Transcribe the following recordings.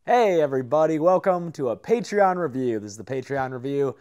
Hey everybody, welcome to a Patreon review. This is the Patreon review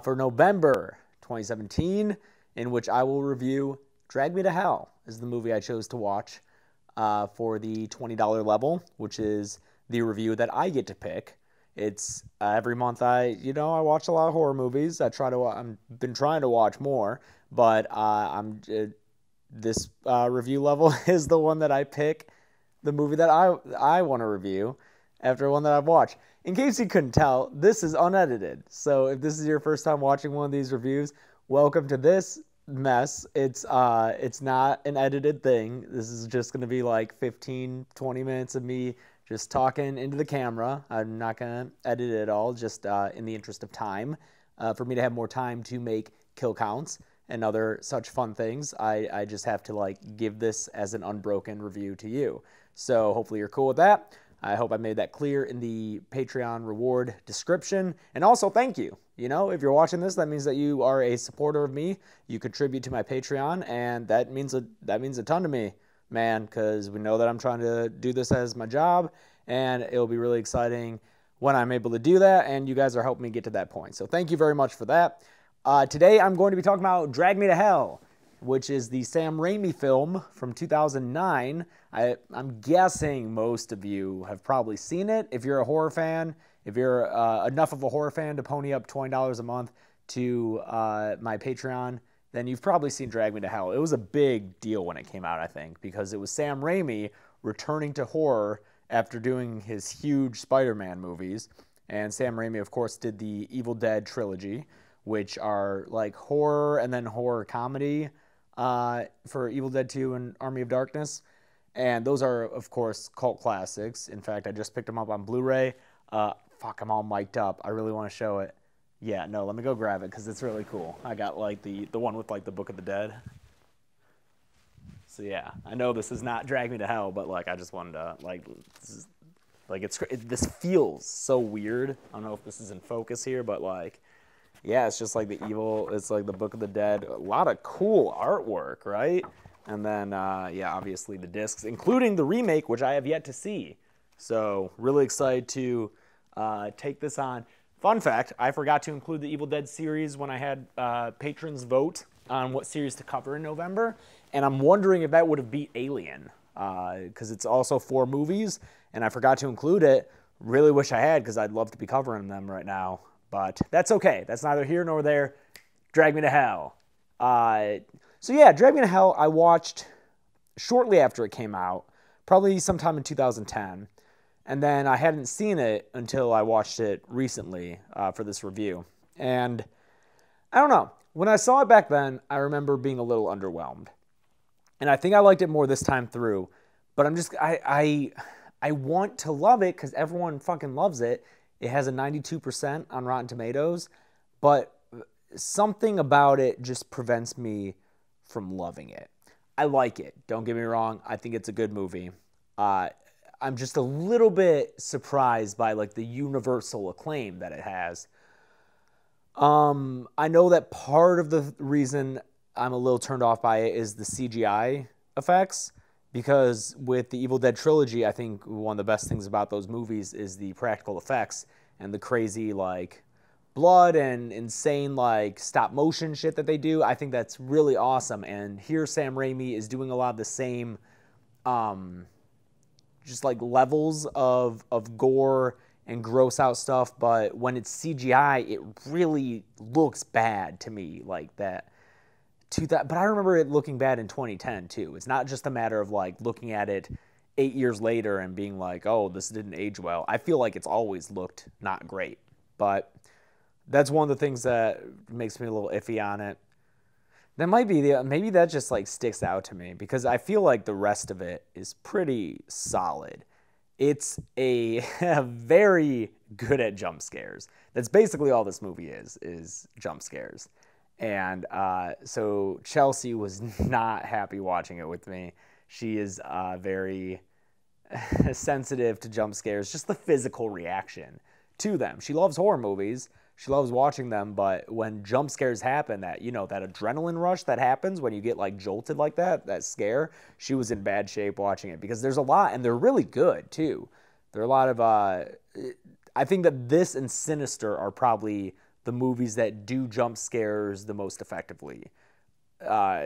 for November 2017, in which I will review Drag Me to Hell, is the movie I chose to watch for the $20 level, which is the review that I get to pick. It's every month I watch a lot of horror movies. I've been trying to watch more, but this review level is the one that I pick, the movie that I want to review after one that I've watched. In case you couldn't tell, this is unedited. So if this is your first time watching one of these reviews, welcome to this mess. It's not an edited thing. This is just going to be like 15, 20 minutes of me just talking into the camera. I'm not going to edit it at all, just in the interest of time. For me to have more time to make kill counts and other such fun things, I just have to give this as an unbroken review to you. So hopefully you're cool with that. I hope I made that clear in the Patreon reward description. And also, thank you. If you're watching this, that means that you are a supporter of me. You contribute to my Patreon, and that means a ton to me, man, because we know that I'm trying to do this as my job, and it'll be really exciting when I'm able to do that, and you guys are helping me get to that point. So thank you very much for that. Today, I'm going to be talking about Drag Me to Hell, which is the Sam Raimi film from 2009. I'm guessing most of you have probably seen it. If you're a horror fan, if you're enough of a horror fan to pony up $20 a month to my Patreon, then you've probably seen Drag Me to Hell. It was a big deal when it came out, I think, because it was Sam Raimi returning to horror after doing his huge Spider-Man movies. And Sam Raimi, of course, did the Evil Dead trilogy, which are like horror and then horror comedy for Evil Dead 2 and Army of Darkness. And those are, of course, cult classics. In fact, I just picked them up on Blu-ray. I'm all mic'd up. I really want to show it. Yeah, no, let me go grab it because it's really cool. I got the one with the Book of the Dead. So yeah, I know this is not Drag Me to Hell, but I just wanted to this feels so weird. I don't know if this is in focus here, but yeah, it's just it's like the Book of the Dead. A lot of cool artwork, right? And then, yeah, obviously the discs, including the remake, which I have yet to see. So really excited to take this on. Fun fact, I forgot to include the Evil Dead series when I had patrons vote on what series to cover in November. And I'm wondering if that would have beat Alien, because it's also 4 movies, and I forgot to include it. Really wish I had, because I'd love to be covering them right now. But that's okay. That's neither here nor there. Drag Me to Hell. So yeah, Drag Me to Hell I watched shortly after it came out, probably sometime in 2010. And then I hadn't seen it until I watched it recently for this review. And I don't know. When I saw it back then, I remember being a little underwhelmed. And I think I liked it more this time through. But I want to love it because everyone fucking loves it. It has a 92% on Rotten Tomatoes, but something about it just prevents me from loving it. I like it. Don't get me wrong. I think it's a good movie. I'm just a little bit surprised by the universal acclaim that it has. I know that part of the reason I'm a little turned off by it is the CGI effects. Because with the Evil Dead trilogy, I think one of the best things about those movies is the practical effects and the crazy blood and insane stop motion shit that they do. I think that's really awesome. And here Sam Raimi is doing a lot of the same just levels of gore and gross out stuff, but when it's CGI, it really looks bad to me that. But I remember it looking bad in 2010 too. It's not just a matter of looking at it 8 years later and being oh, this didn't age well. I feel like it's always looked not great. But that's one of the things that makes me a little iffy on it. That might be maybe that just sticks out to me because I feel like the rest of it is pretty solid. It's a very good at jump scares. That's basically all this movie is jump scares. And so Chelsea was not happy watching it with me. She is very sensitive to jump scares, just the physical reaction to them. She loves horror movies. She loves watching them, but when jump scares happen, that adrenaline rush that happens when you get jolted that scare, she was in bad shape watching it because there's a lot and they're really good too. There are a lot of I think that this and Sinister are probably the movies that do jump scares the most effectively. Uh,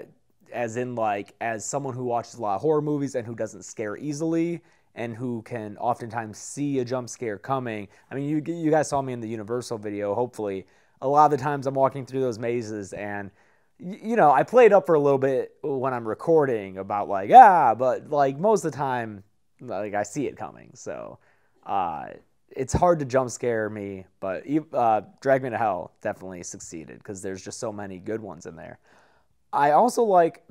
as in, like, as someone who watches a lot of horror movies and who doesn't scare easily and who can oftentimes see a jump scare coming. I mean, you guys saw me in the Universal video, hopefully. A lot of the times I'm walking through those mazes and, you know, I play it up for a little bit when I'm recording about, like, but, like, most of the time, like, I see it coming. So, it's hard to jump scare me, but Drag Me to Hell definitely succeeded because there's just so many good ones in there. I also like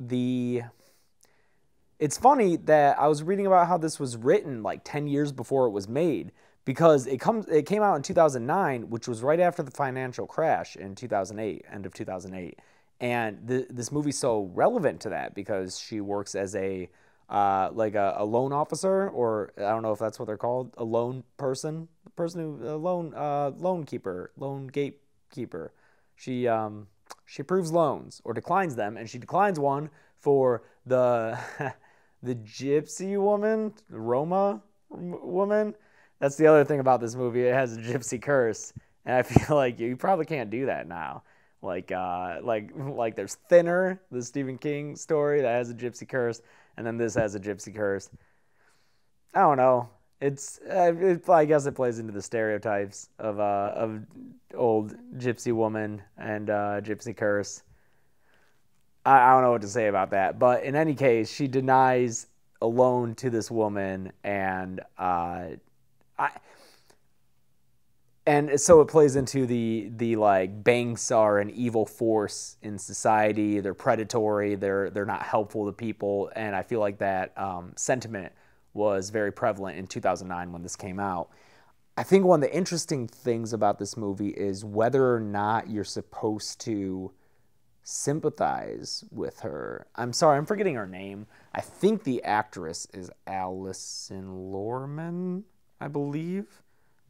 it's funny that I was reading about how this was written like 10 years before it was made because it came out in 2009, which was right after the financial crash in 2008, end of 2008. And this movie's so relevant to that because she works as a loan officer, or I don't know if that's what they're called, a loan person, loan keeper, loan gatekeeper. She approves loans or declines them, and she declines one for the the gypsy woman, Roma woman. That's the other thing about this movie. It has a gypsy curse, and I feel like you probably can't do that now. Like there's Thinner, the Stephen King story that has a gypsy curse, and then this has a gypsy curse. I don't know. I guess it plays into the stereotypes of old gypsy woman and gypsy curse. I don't know what to say about that, but in any case, she denies a loan to this woman, and so it plays into the like banks are an evil force in society. They're predatory. They're not helpful to people, and I feel like that sentiment was very prevalent in 2009 when this came out. I think one of the interesting things about this movie is whether or not you're supposed to sympathize with her. I'm sorry, I'm forgetting her name. I think the actress is Alison Lorman, I believe,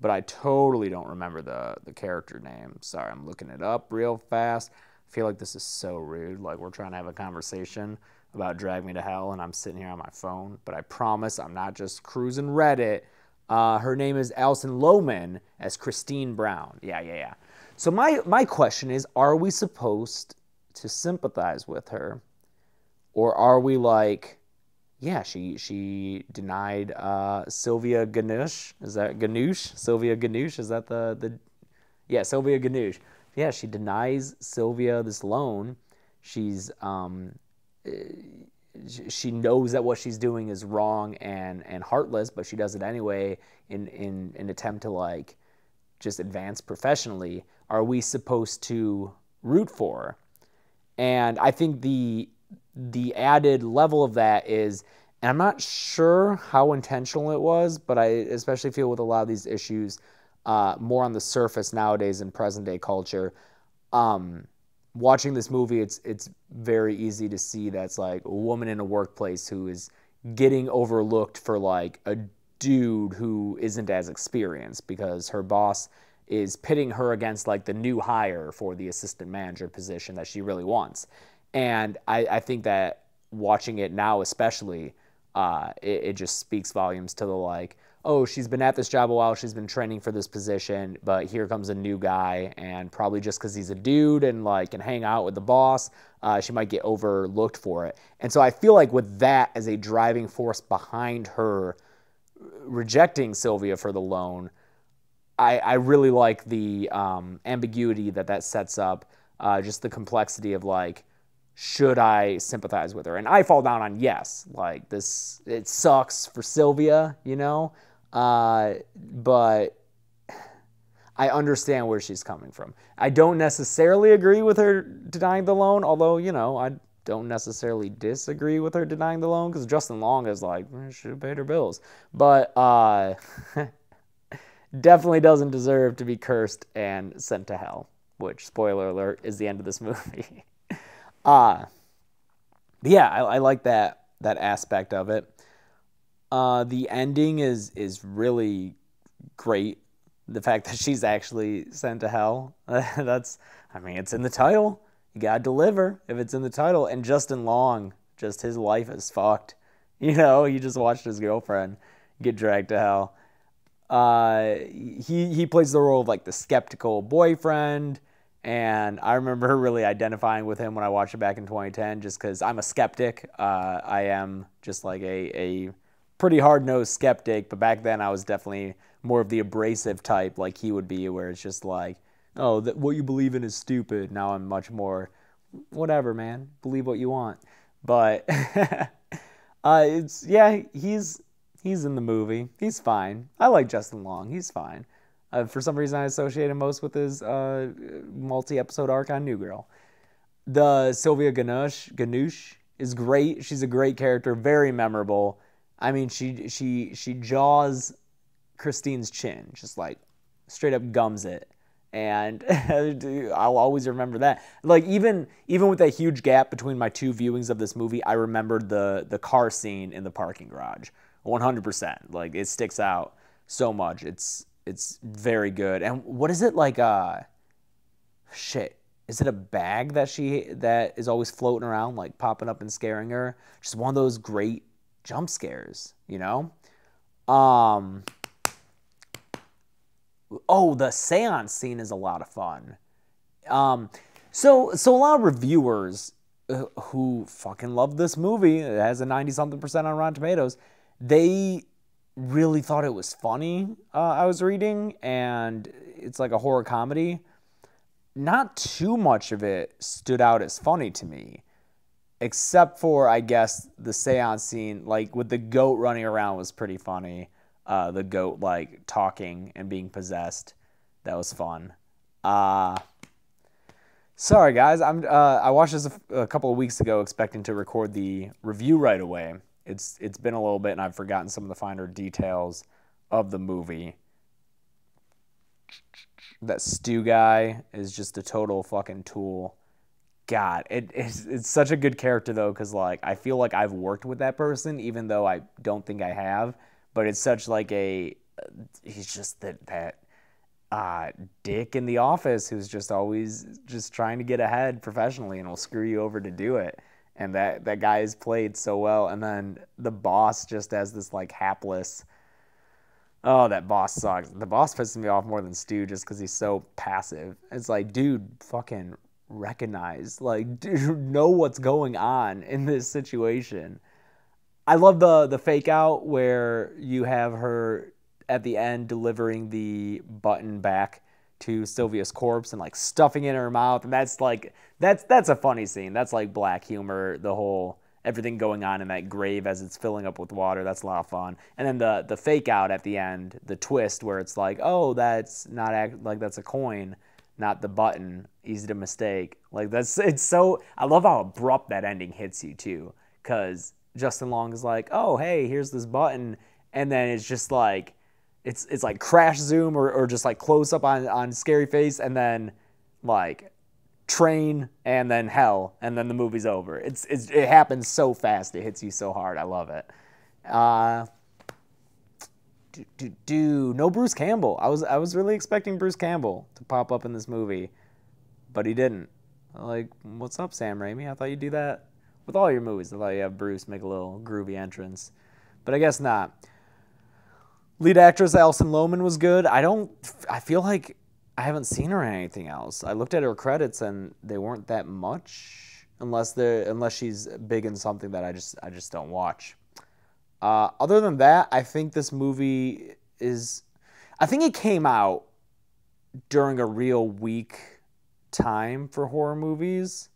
but I totally don't remember the character name. Sorry, I'm looking it up real fast. I feel like this is so rude. Like we're trying to have a conversation about Drag Me to Hell, and I'm sitting here on my phone. But I promise I'm not just cruising Reddit. Her name is Alison Lohman as Christine Brown. Yeah. So my question is, are we supposed to sympathize with her? Or are we like, yeah, she denied Sylvia Ganush. Is that Ganush? Sylvia Ganush? Is that yeah, Sylvia Ganush. Yeah, she denies Sylvia this loan. She's she knows that what she's doing is wrong and heartless, but she does it anyway in an attempt to like just advance professionally. Are we supposed to root for her? And I think the added level of that is, and I'm not sure how intentional it was, but I especially feel with a lot of these issues, more on the surface nowadays in present day culture. Watching this movie, it's very easy to see that's like a woman in a workplace who is getting overlooked for like a dude who isn't as experienced because her boss is pitting her against like the new hire for the assistant manager position that she really wants. And I think that watching it now especially, it just speaks volumes to the like, oh, she's been at this job a while, she's been training for this position, but here comes a new guy, and probably just because he's a dude and like can hang out with the boss, she might get overlooked for it. And so I feel like with that as a driving force behind her rejecting Sylvia for the loan, I really like the ambiguity that sets up, just the complexity of like, should I sympathize with her? And I fall down on yes. Like this, it sucks for Sylvia, you know? But I understand where she's coming from. I don't necessarily agree with her denying the loan, although, you know, I don't necessarily disagree with her denying the loan because Justin Long is like, should have paid her bills. But definitely doesn't deserve to be cursed and sent to hell, which, spoiler alert, is the end of this movie. Yeah, I like that aspect of it. The ending is really great. The fact that she's actually sent to hell, it's in the title. You gotta deliver if it's in the title. And Justin Long, just his life is fucked. You know, he just watched his girlfriend get dragged to hell. he plays the role of like the skeptical boyfriend, and I remember really identifying with him when I watched it back in 2010, just because I'm a skeptic. I am just like a pretty hard-nosed skeptic, but back then I was definitely more of the abrasive type, like he would be, where it's just like, oh, what you believe in is stupid. Now I'm much more, whatever, man, believe what you want. But he's in the movie. He's fine. I like Justin Long. He's fine. For some reason, I associate him most with his multi-episode arc on New Girl. The Sylvia Ganush is great. She's a great character, very memorable. I mean, she jaws Christine's chin, just like straight up gums it. And I'll always remember that. Like even with that huge gap between my two viewings of this movie, I remembered the car scene in the parking garage 100%. Like it sticks out so much. It's very good. And what is it like? Shit. Is it a bag that is always floating around, like popping up and scaring her? Just one of those great jump scares, you know? Oh, the seance scene is a lot of fun. So a lot of reviewers who fucking love this movie, it has a 90-something% on Rotten Tomatoes, they really thought it was funny, I was reading, and it's like a horror comedy. Not too much of it stood out as funny to me, except for, I guess, the seance scene, like with the goat running around was pretty funny. The goat like talking and being possessed. That was fun. Sorry guys, I watched this a couple of weeks ago expecting to record the review right away. It's been a little bit and I've forgotten some of the finer details of the movie. That Stu guy is just a total fucking tool. God, it's such a good character though, because like I feel like I've worked with that person even though I don't think I have. But it's such like he's just that dick in the office who's just always just trying to get ahead professionally and will screw you over to do it. And that guy is played so well. And then the boss just has this like hapless, oh, that boss sucks. The boss pisses me off more than Stu just because he's so passive. It's like, dude, fucking recognize, like, dude, know what's going on in this situation. I love the fake out where you have her at the end delivering the button back to Sylvia's corpse and like stuffing it in her mouth, and that's a funny scene. That's like black humor. The whole everything going on in that grave as it's filling up with water. That's a lot of fun. And then the fake out at the end, the twist where it's like, oh, that's not like that's a coin, not the button. Easy to mistake. Like it's so. I love how abrupt that ending hits you too, because Justin Long is like, oh, hey, here's this button. And then it's just like, it's like crash zoom or just like close up on scary face. And then like train and then hell. And then the movie's over. It happens so fast. It hits you so hard. I love it. No Bruce Campbell. I was really expecting Bruce Campbell to pop up in this movie, but he didn't. Like, what's up, Sam Raimi? I thought you'd do that with all your movies. I thought you have Bruce make a little groovy entrance, but I guess not. Lead actress Alison Lohman was good. I feel like I haven't seen her in anything else. I looked at her credits and they weren't that much, unless she's big in something that I just don't watch. Other than that, I think this movie I think it came out during a real weak time for horror movies.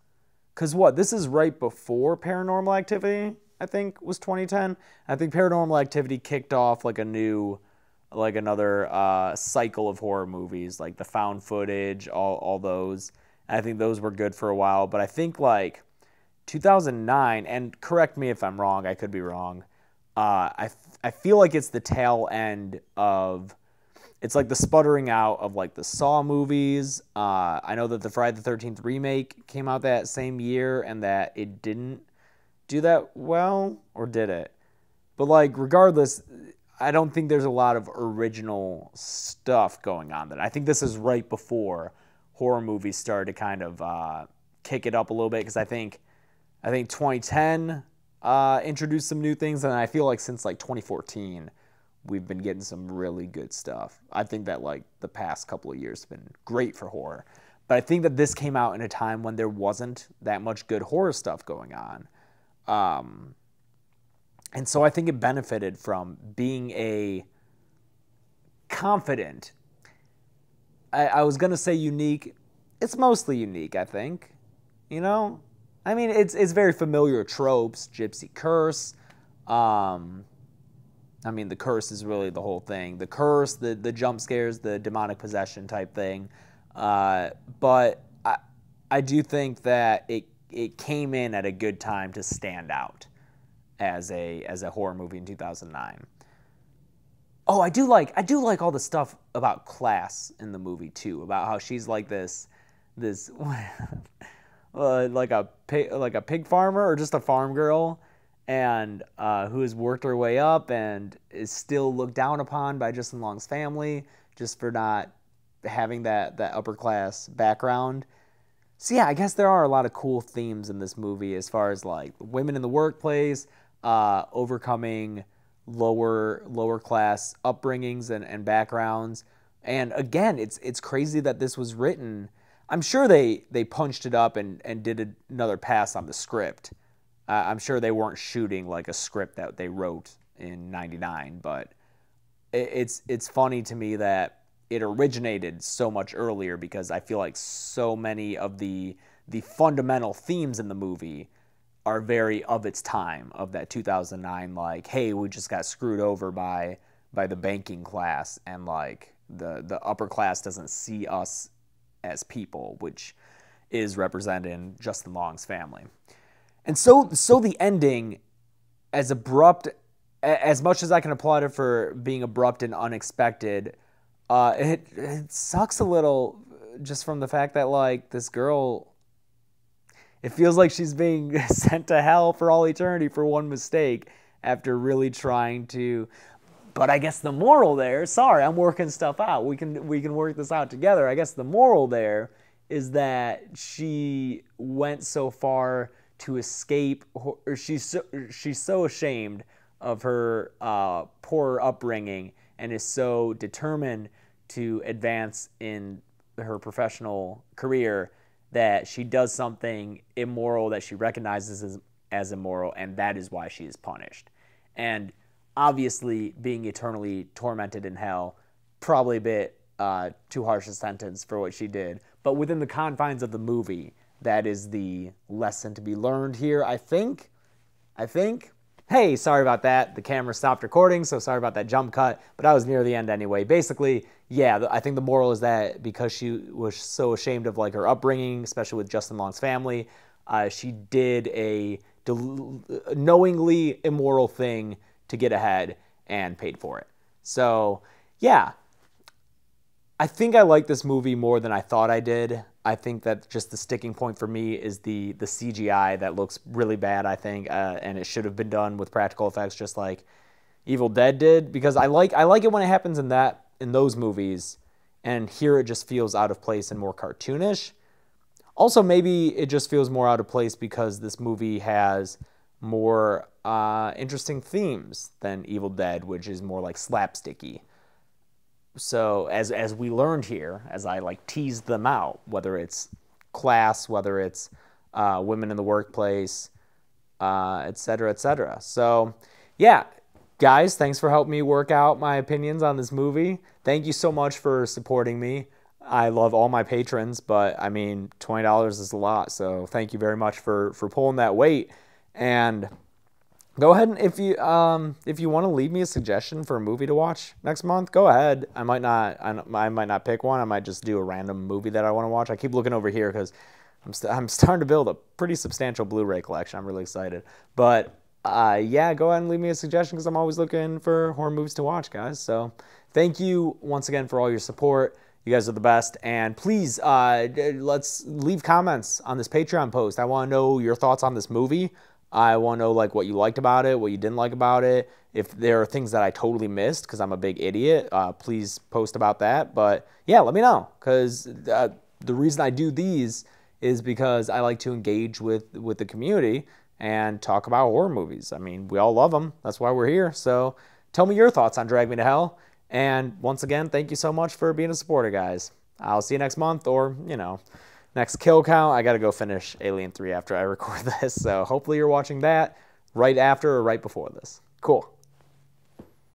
Because this is right before Paranormal Activity, I think, was 2010. I think Paranormal Activity kicked off like another cycle of horror movies, like the found footage, all those. And I think those were good for a while. But I think like 2009, and correct me if I'm wrong, I could be wrong, I feel like it's the tail end of... It's like the sputtering out of like the Saw movies. I know that the Friday the 13th remake came out that same year and that it didn't do that well, or did it? But like regardless, I don't think there's a lot of original stuff going on there. I think this is right before horror movies started to kind of kick it up a little bit, because I think 2010 introduced some new things, and I feel like since like 2014 we've been getting some really good stuff. I think that like the past couple of years have been great for horror. But I think that this came out in a time when there wasn't that much good horror stuff going on. And so I think it benefited from being a confident, I was going to say unique. It's mostly unique, I think. You know? I mean, it's very familiar tropes, gypsy curse. I mean, the curse is really the whole thing. The curse, the jump scares, the demonic possession type thing. But I do think that it came in at a good time to stand out as a horror movie in 2009. Oh, I do like all the stuff about class in the movie too, about how she's like this like a pig farmer or just a farm girl, and who has worked her way up and is still looked down upon by Justin Long's family just for not having that upper class background. So yeah, I guess there are a lot of cool themes in this movie as far as like women in the workplace, overcoming lower class upbringings and backgrounds. And again, it's crazy that this was written. I'm sure they punched it up and did another pass on the script. I'm sure they weren't shooting like a script that they wrote in '99, but it's funny to me that it originated so much earlier, because I feel like so many of the fundamental themes in the movie are very of its time, of that 2009, like, hey, we just got screwed over by the banking class, and like the upper class doesn't see us as people, which is represented in Justin Long's family. And so the ending, as abrupt, as much as I can applaud it for being abrupt and unexpected, it sucks a little just from the fact that like this girl, it feels like she's being sent to hell for all eternity for one mistake after really trying to. But I guess the moral there, sorry, I'm working stuff out. We can work this out together. I guess the moral there is that she went so far to escape, or she's so ashamed of her poor upbringing and is so determined to advance in her professional career that she does something immoral that she recognizes as immoral, and that is why she is punished. And obviously, being eternally tormented in hell, probably a bit too harsh a sentence for what she did. But within the confines of the movie, that is the lesson to be learned here, I think. Hey, sorry about that. The camera stopped recording, so sorry about that jump cut. But I was near the end anyway. Basically, yeah, I think the moral is that because she was so ashamed of like her upbringing, especially with Justin Long's family, she did a knowingly immoral thing to get ahead and paid for it. So, yeah. I think I like this movie more than I thought I did. I think that just the sticking point for me is the CGI that looks really bad, I think, and it should have been done with practical effects just like Evil Dead did, because I like it when it happens in those movies, and here it just feels out of place and more cartoonish. Also, maybe it just feels more out of place because this movie has more interesting themes than Evil Dead, which is more like slapsticky. So as we learned here, as I like teased them out, whether it's class, whether it's women in the workplace, et cetera, et cetera. So yeah, guys, thanks for helping me work out my opinions on this movie. Thank you so much for supporting me. I love all my patrons, but I mean, $20 is a lot. So thank you very much for pulling that weight. And go ahead, and if you want to leave me a suggestion for a movie to watch next month, go ahead. I might not pick one. I might just do a random movie that I want to watch. I keep looking over here because I'm starting to build a pretty substantial Blu-ray collection. I'm really excited. But yeah, go ahead and leave me a suggestion because I'm always looking for horror movies to watch, guys. So thank you once again for all your support. You guys are the best. And please, let's leave comments on this Patreon post. I want to know your thoughts on this movie. I want to know like what you liked about it, what you didn't like about it. If there are things that I totally missed because I'm a big idiot, please post about that. But yeah, let me know, because the reason I do these is because I like to engage with the community and talk about horror movies. I mean, we all love them. That's why we're here. So tell me your thoughts on Drag Me to Hell. And once again, thank you so much for being a supporter, guys. I'll see you next month, or, you know, next kill count. I got to go finish Alien 3 after I record this, so hopefully you're watching that right after or right before this. Cool.